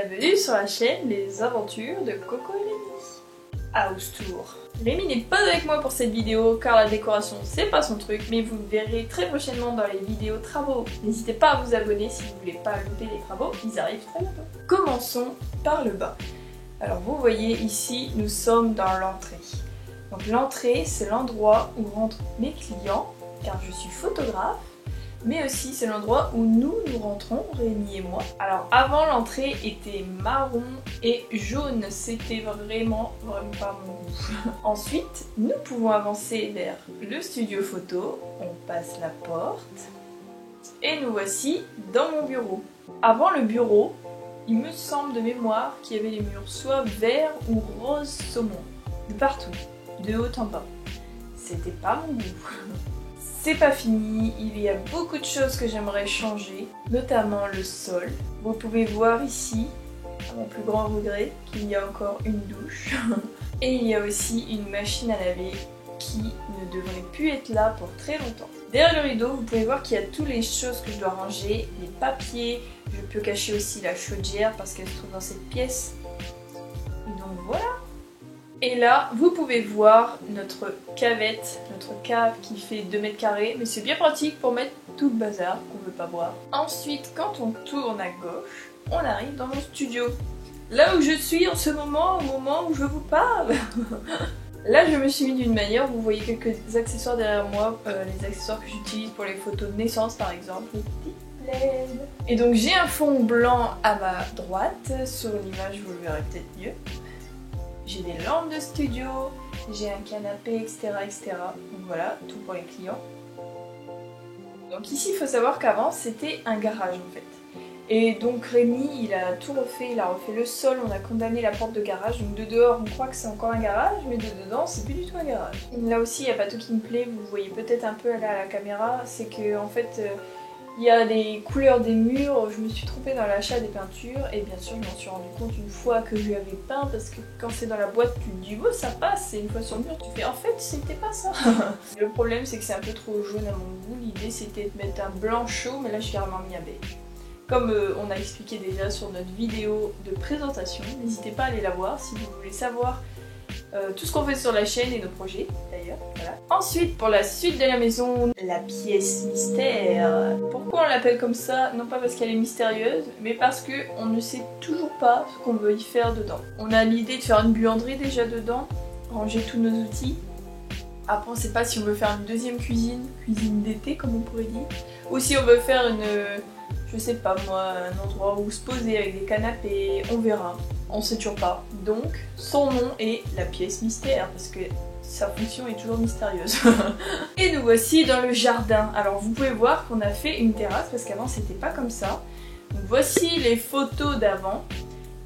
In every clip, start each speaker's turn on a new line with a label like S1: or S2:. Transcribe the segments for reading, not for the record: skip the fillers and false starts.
S1: Bienvenue sur la chaîne Les Aventures de Coco et Rémi. House Tour. Rémi n'est pas avec moi pour cette vidéo car la décoration c'est pas son truc, mais vous le verrez très prochainement dans les vidéos travaux. N'hésitez pas à vous abonner si vous voulez pas louper les travaux, ils arrivent très bientôt. Commençons par le bas. Alors vous voyez ici, nous sommes dans l'entrée. Donc l'entrée c'est l'endroit où rentrent mes clients car je suis photographe. Mais aussi c'est l'endroit où nous rentrons, Rémi et moi. Alors avant l'entrée était marron et jaune, c'était vraiment pas mon goût. Ensuite nous pouvons avancer vers le studio photo, on passe la porte et nous voici dans mon bureau. Avant le bureau, il me semble de mémoire qu'il y avait les murs soit vert ou rose saumon, de partout, de haut en bas. C'était pas mon goût. C'est pas fini, il y a beaucoup de choses que j'aimerais changer, notamment le sol. Vous pouvez voir ici, à mon plus grand regret, qu'il y a encore une douche. Et il y a aussi une machine à laver qui ne devrait plus être là pour très longtemps. Derrière le rideau, vous pouvez voir qu'il y a toutes les choses que je dois ranger, les papiers. Je peux cacher aussi la chaudière parce qu'elle se trouve dans cette pièce. Donc voilà. Et là, vous pouvez voir notre cavette, notre cave qui fait 2 mètres carrés, mais c'est bien pratique pour mettre tout le bazar qu'on veut pas voir. Ensuite, quand on tourne à gauche, on arrive dans mon studio. Là où je suis en ce moment, au moment où je vous parle. Là, je me suis mis d'une manière, vous voyez quelques accessoires derrière moi, les accessoires que j'utilise pour les photos de naissance par exemple. Et donc j'ai un fond blanc à ma droite, sur l'image vous le verrez peut-être mieux. J'ai des lampes de studio, j'ai un canapé, etc. Donc voilà, tout pour les clients. Donc ici, il faut savoir qu'avant, c'était un garage en fait. Et donc Rémi, il a tout refait, il a refait le sol, on a condamné la porte de garage. Donc de dehors, on croit que c'est encore un garage, mais de dedans, c'est plus du tout un garage. Là aussi, il n'y a pas tout qui me plaît, vous voyez peut-être un peu là à la caméra, c'est que en fait... il y a les couleurs des murs, je me suis trompée dans l'achat des peintures et bien sûr je m'en suis rendu compte une fois que je lui avais peint parce que quand c'est dans la boîte tu te dis oh ça passe et une fois sur le mur tu fais en fait c'était pas ça. Le problème c'est que c'est un peu trop jaune à mon goût, l'idée c'était de mettre un blanc chaud mais là j'ai carrément mis un beige. Comme on a expliqué déjà sur notre vidéo de présentation, n'hésitez pas à aller la voir si vous voulez savoir tout ce qu'on fait sur la chaîne et nos projets d'ailleurs, voilà. Ensuite pour la suite de la maison, la pièce mystère. Pourquoi on l'appelle comme ça? Non pas parce qu'elle est mystérieuse, mais parce que on ne sait toujours pas ce qu'on veut y faire dedans. On a l'idée de faire une buanderie déjà dedans, ranger tous nos outils. Après on sait pas si on veut faire une deuxième cuisine d'été comme on pourrait dire, ou si on veut faire une... je sais pas moi, un endroit où se poser avec des canapés, on verra. On sait toujours pas. Donc, son nom est la pièce mystère, parce que sa fonction est toujours mystérieuse. Et nous voici dans le jardin. Alors vous pouvez voir qu'on a fait une terrasse, parce qu'avant c'était pas comme ça. Donc voici les photos d'avant.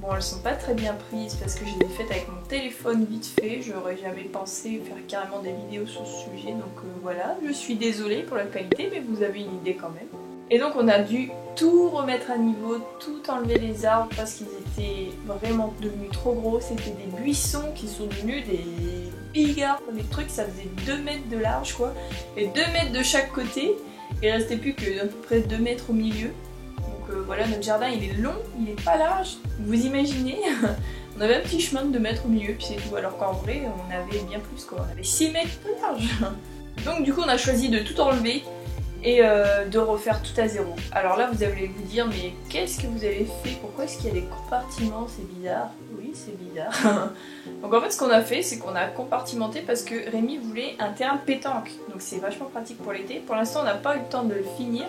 S1: Bon, elles sont pas très bien prises, parce que je les ai faites avec mon téléphone vite fait. J'aurais jamais pensé faire carrément des vidéos sur ce sujet, donc voilà. Je suis désolée pour la qualité, mais vous avez une idée quand même. Et donc on a dû tout remettre à niveau, tout enlever les arbres parce qu'ils étaient vraiment devenus trop gros. C'était des buissons qui sont devenus des big arbres, des trucs, ça faisait 2 mètres de large quoi. Et 2 mètres de chaque côté, il restait plus que à peu près 2 mètres au milieu. Donc voilà, notre jardin il est long, il est pas large. Vous imaginez? On avait un petit chemin de 2 mètres au milieu puis c'est tout, alors qu'en vrai on avait bien plus quoi, on avait 6 mètres de large. Donc du coup on a choisi de tout enlever et de refaire tout à zéro. Alors là vous allez vous dire mais qu'est-ce que vous avez fait? Pourquoi est-ce qu'il y a des compartiments? C'est bizarre. Oui c'est bizarre. Donc en fait ce qu'on a fait c'est qu'on a compartimenté parce que Rémi voulait un terrain pétanque. Donc c'est vachement pratique pour l'été. Pour l'instant on n'a pas eu le temps de le finir,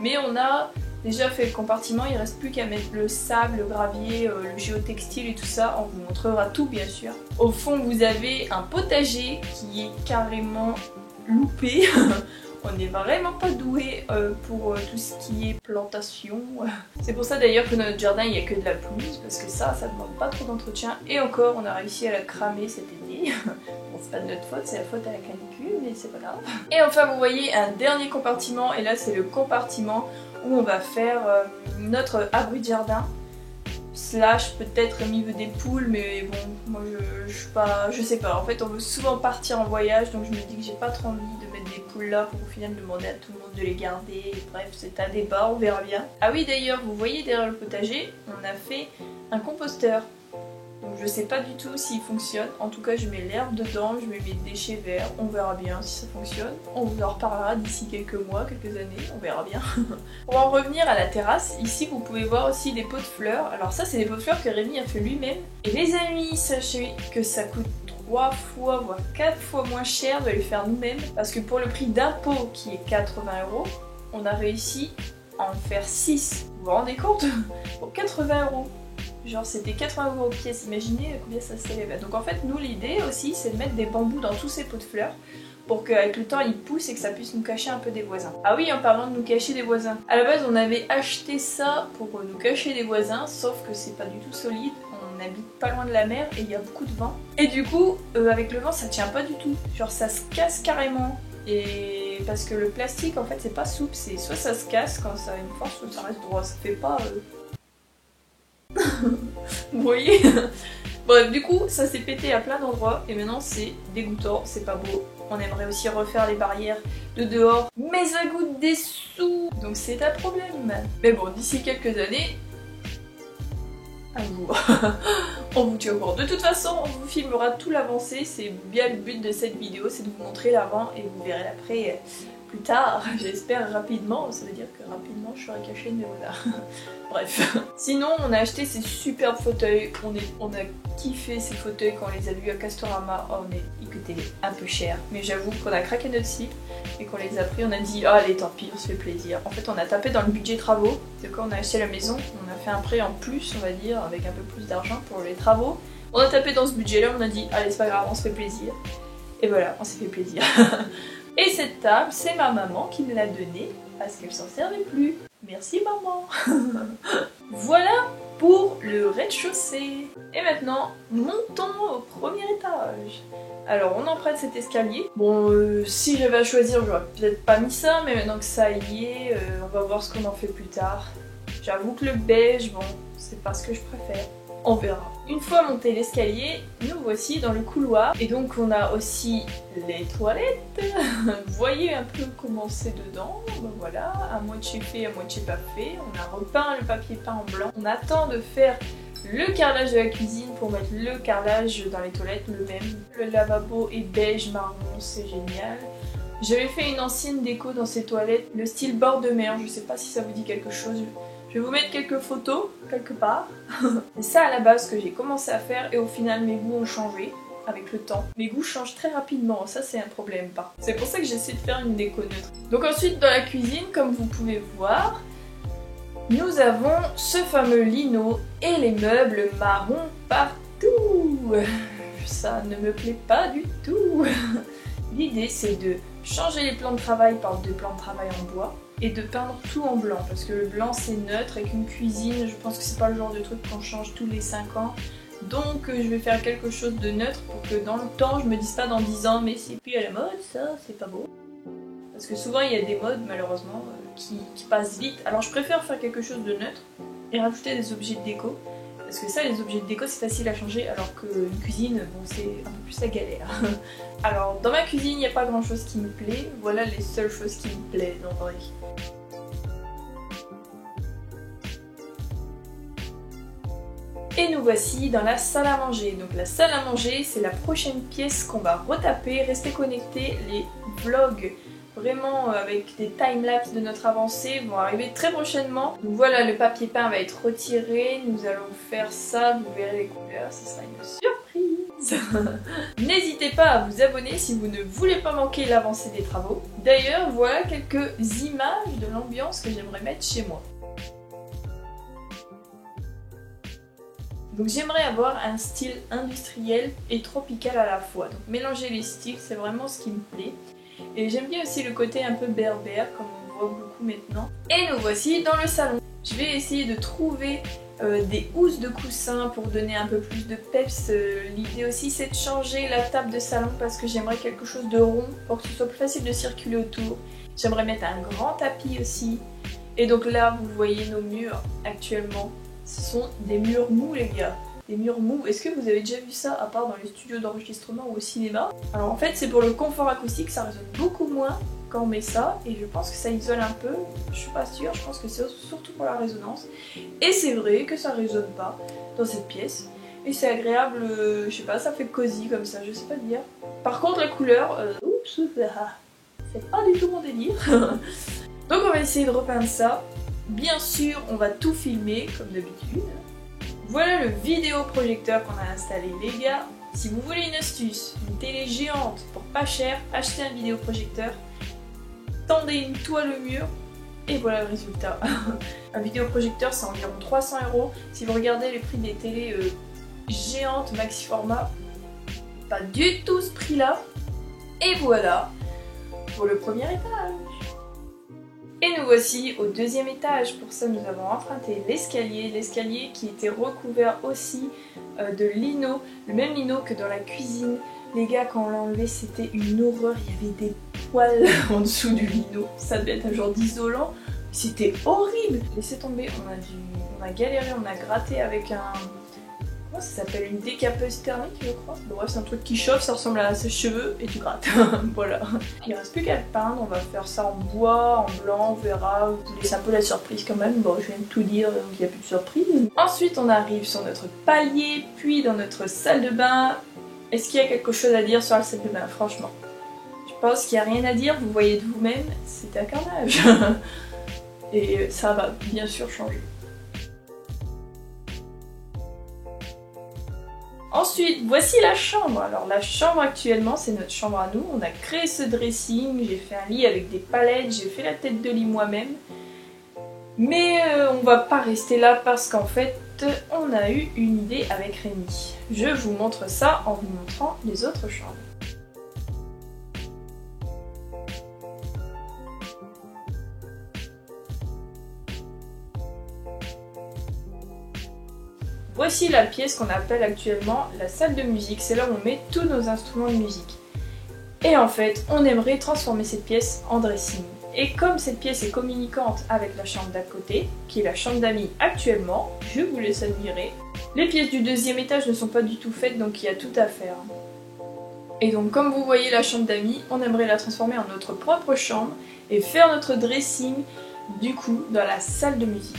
S1: mais on a déjà fait le compartiment. Il reste plus qu'à mettre le sable, le gravier, le géotextile et tout ça. On vous montrera tout bien sûr. Au fond vous avez un potager qui est carrément loupé. On n'est vraiment pas doué pour tout ce qui est plantation. C'est pour ça d'ailleurs que dans notre jardin il n'y a que de la pelouse, parce que ça demande pas trop d'entretien. Et encore, on a réussi à la cramer cet été. Bon, c'est pas de notre faute, c'est la faute à la canicule, mais c'est pas grave. Et enfin, vous voyez un dernier compartiment, et là c'est le compartiment où on va faire notre abri de jardin. Slash peut-être Rémi veut des poules, mais bon, moi je sais pas. En fait, on veut souvent partir en voyage, donc je me dis que j'ai pas trop envie de mettre des poules là pour au final demander à tout le monde de les garder. Bref, c'est un débat, on verra bien. Ah oui, d'ailleurs, vous voyez derrière le potager, on a fait un composteur. Donc je sais pas du tout s'il fonctionne. En tout cas je mets l'herbe dedans, je mets mes déchets verts, on verra bien si ça fonctionne. On vous en reparlera d'ici quelques mois, quelques années, on verra bien. Pour en revenir à la terrasse, ici vous pouvez voir aussi des pots de fleurs. Alors ça c'est des pots de fleurs que Rémi a fait lui-même. Et les amis, sachez que ça coûte 3 fois voire 4 fois moins cher de les faire nous-mêmes. Parce que pour le prix d'un pot qui est 80 €, on a réussi à en faire 6. Vous vous rendez compte? Pour 80 €. Genre c'était 80 € pièce, imaginez combien ça s'élève. Donc en fait nous l'idée aussi c'est de mettre des bambous dans tous ces pots de fleurs pour qu'avec le temps ils poussent et que ça puisse nous cacher un peu des voisins. Ah oui, en parlant de nous cacher des voisins, à la base on avait acheté ça pour nous cacher des voisins, sauf que c'est pas du tout solide, on habite pas loin de la mer et il y a beaucoup de vent. Et du coup avec le vent ça tient pas du tout, genre ça se casse carrément. Et parce que le plastique en fait c'est pas souple, c'est soit ça se casse quand ça a une force, soit ça reste droit, ça fait pas... Vous voyez? Bref, du coup, ça s'est pété à plein d'endroits et maintenant c'est dégoûtant, c'est pas beau. On aimerait aussi refaire les barrières de dehors, mais ça coûte des sous, donc c'est un problème. Mais bon, d'ici quelques années, à vous. On vous tient au courant. De toute façon, on vous filmera tout l'avancée, c'est bien le but de cette vidéo, c'est de vous montrer l'avant et vous verrez l'après plus tard, j'espère rapidement, ça veut dire que rapidement je serai cachée de mes renards. Bref. Sinon, on a acheté ces superbes fauteuils, on a kiffé ces fauteuils quand on les a vus à Castorama. Oh, mais ils coûtaient un peu cher, mais j'avoue qu'on a craqué notre slip et qu'on les a pris, on a dit ah, allez tant pis, on se fait plaisir. En fait on a tapé dans le budget travaux, c'est quand on a acheté la maison, on a fait un prêt en plus on va dire, avec un peu plus d'argent pour les travaux. On a tapé dans ce budget là, on a dit allez c'est pas grave, on se fait plaisir. Et voilà, on s'est fait plaisir. Et cette table, c'est ma maman qui me l'a donnée parce qu'elle s'en servait plus. Merci maman. Voilà pour le rez-de-chaussée. Et maintenant, montons au premier étage. Alors, on emprunte cet escalier. Bon, si j'avais à choisir, j'aurais peut-être pas mis ça, mais maintenant que ça y est, on va voir ce qu'on en fait plus tard. J'avoue que le beige, bon, c'est pas ce que je préfère. On verra. Une fois monté l'escalier, nous voici dans le couloir. Et donc on a aussi les toilettes. Vous voyez un peu comment c'est dedans. Ben voilà, à moitié fait, à moitié pas fait. On a repeint le papier peint en blanc. On attend de faire le carrelage de la cuisine pour mettre le carrelage dans les toilettes, le même. Le lavabo est beige marron, c'est génial. J'avais fait une ancienne déco dans ces toilettes, le style bord de mer. Je sais pas si ça vous dit quelque chose. Je vais vous mettre quelques photos, quelque part. C'est ça à la base que j'ai commencé à faire et au final mes goûts ont changé avec le temps. Mes goûts changent très rapidement, ça c'est un problème pas. C'est pour ça que j'essaie de faire une déco neutre. Donc ensuite dans la cuisine, comme vous pouvez voir, nous avons ce fameux lino et les meubles marron partout. Ça ne me plaît pas du tout. L'idée c'est de changer les plans de travail par des plans de travail en bois et de peindre tout en blanc parce que le blanc c'est neutre et qu'une cuisine je pense que c'est pas le genre de truc qu'on change tous les 5 ans, donc je vais faire quelque chose de neutre pour que dans le temps je me dise pas dans 10 ans mais c'est plus à la mode ça, c'est pas beau, parce que souvent il y a des modes malheureusement qui passent vite. Alors je préfère faire quelque chose de neutre et rajouter des objets de déco parce que ça les objets de déco c'est facile à changer alors qu'une cuisine bon c'est un peu plus la galère. Alors dans ma cuisine il n'y a pas grand chose qui me plaît, voilà les seules choses qui me plaisent en vrai. Et nous voici dans la salle à manger. Donc la salle à manger c'est la prochaine pièce qu'on va retaper, restez connectés, les vlogs vraiment avec des timelapses de notre avancée vont arriver très prochainement. Donc voilà, le papier peint va être retiré, nous allons faire ça, vous verrez les couleurs, ce sera une surprise. N'hésitez pas à vous abonner si vous ne voulez pas manquer l'avancée des travaux. D'ailleurs, voilà quelques images de l'ambiance que j'aimerais mettre chez moi. Donc j'aimerais avoir un style industriel et tropical à la fois. Donc mélanger les styles, c'est vraiment ce qui me plaît. Et j'aime bien aussi le côté un peu berbère, comme on voit beaucoup maintenant. Et nous voici dans le salon. Je vais essayer de trouver des housses de coussins pour donner un peu plus de peps. L'idée aussi c'est de changer la table de salon parce que j'aimerais quelque chose de rond pour que ce soit plus facile de circuler autour. J'aimerais mettre un grand tapis aussi. Et donc là vous voyez nos murs actuellement. Ce sont des murs mous les gars. Des murs mous. Est-ce que vous avez déjà vu ça à part dans les studios d'enregistrement ou au cinéma? Alors en fait c'est pour le confort acoustique, ça résonne beaucoup moins quand on met ça et je pense que ça isole un peu, je suis pas sûre, je pense que c'est surtout pour la résonance. Et c'est vrai que ça résonne pas dans cette pièce et c'est agréable, je sais pas, ça fait cosy comme ça, je sais pas dire. Par contre la couleur, oups, c'est pas du tout mon délire. Donc on va essayer de repeindre ça. Bien sûr, on va tout filmer comme d'habitude. Voilà le vidéoprojecteur qu'on a installé les gars. Si vous voulez une astuce, une télé géante pour pas cher, achetez un vidéoprojecteur, tendez une toile au mur et voilà le résultat. Un vidéoprojecteur c'est environ 300 €. Si vous regardez les prix des télés géantes maxi format, pas du tout ce prix là. Et voilà pour le premier étage. Et nous voici au deuxième étage. Pour ça nous avons emprunté l'escalier qui était recouvert aussi de lino, le même lino que dans la cuisine. Les gars, quand on l'a enlevé c'était une horreur, il y avait des poils en dessous du lino, ça devait être un genre d'isolant, c'était horrible. Laissez tomber, on a galéré, on a gratté avec un... Comment ça s'appelle? Une décapeuse thermique je crois. Bon, bref, c'est un truc qui chauffe, ça ressemble à ses cheveux et tu grattes. Voilà. Il reste plus qu'à le peindre, on va faire ça en bois, en blanc, on verra. Je vous laisse un peu la surprise quand même. Bon, je viens de tout dire, donc il n'y a plus de surprise. Ensuite, on arrive sur notre palier, puis dans notre salle de bain. Est-ce qu'il y a quelque chose à dire sur la salle de bain? Franchement, je pense qu'il n'y a rien à dire, vous voyez de vous-même, c'est un carnage. Et ça va bien sûr changer. Ensuite, voici la chambre. Alors la chambre actuellement, c'est notre chambre à nous. On a créé ce dressing, j'ai fait un lit avec des palettes, j'ai fait la tête de lit moi-même. Mais on va pas rester là parce qu'en fait, on a eu une idée avec Rémi. Je vous montre ça en vous montrant les autres chambres. Voici la pièce qu'on appelle actuellement la salle de musique, c'est là où on met tous nos instruments de musique. Et en fait, on aimerait transformer cette pièce en dressing. Et comme cette pièce est communicante avec la chambre d'à côté, qui est la chambre d'amis actuellement, je vous laisse admirer. Les pièces du deuxième étage ne sont pas du tout faites, donc il y a tout à faire. Et donc comme vous voyez la chambre d'amis, on aimerait la transformer en notre propre chambre et faire notre dressing du coup dans la salle de musique.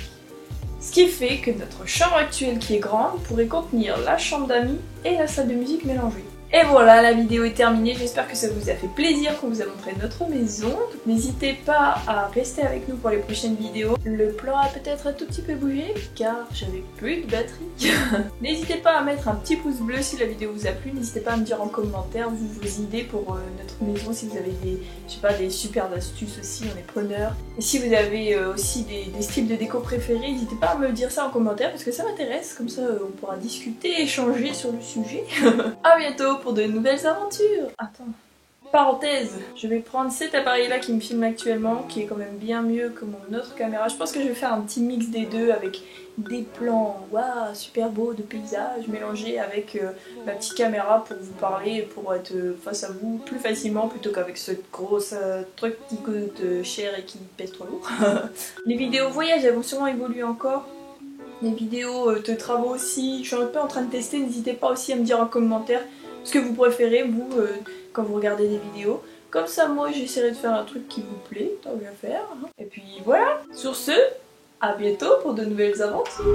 S1: Ce qui fait que notre chambre actuelle qui est grande pourrait contenir la chambre d'amis et la salle de musique mélangée. Et voilà, la vidéo est terminée, j'espère que ça vous a fait plaisir qu'on vous a montré notre maison. N'hésitez pas à rester avec nous pour les prochaines vidéos. Le plan a peut-être un tout petit peu bougé car j'avais plus de batterie. N'hésitez pas à mettre un petit pouce bleu si la vidéo vous a plu, n'hésitez pas à me dire en commentaire vos idées pour notre maison, si vous avez des, je sais pas, des super astuces aussi, on est preneurs. Et si vous avez aussi des styles de déco préférés, n'hésitez pas à me dire ça en commentaire parce que ça m'intéresse, comme ça on pourra discuter, échanger sur le sujet. À bientôt pour de nouvelles aventures. Attends. Parenthèse, je vais prendre cet appareil là qui me filme actuellement, qui est quand même bien mieux que mon autre caméra. Je pense que je vais faire un petit mix des deux avec des plans, waouh, super beaux de paysages mélangés avec ma petite caméra pour vous parler et pour être face à vous plus facilement plutôt qu'avec ce gros truc qui coûte cher et qui pèse trop lourd. Les vidéos voyage elles vont sûrement évoluer encore. Les vidéos de travaux aussi, je suis un peu en train de tester, n'hésitez pas aussi à me dire en commentaire ce que vous préférez, vous, quand vous regardez des vidéos. Comme ça, moi, j'essaierai de faire un truc qui vous plaît, tant qu'à faire. Et puis voilà, sur ce, à bientôt pour de nouvelles aventures.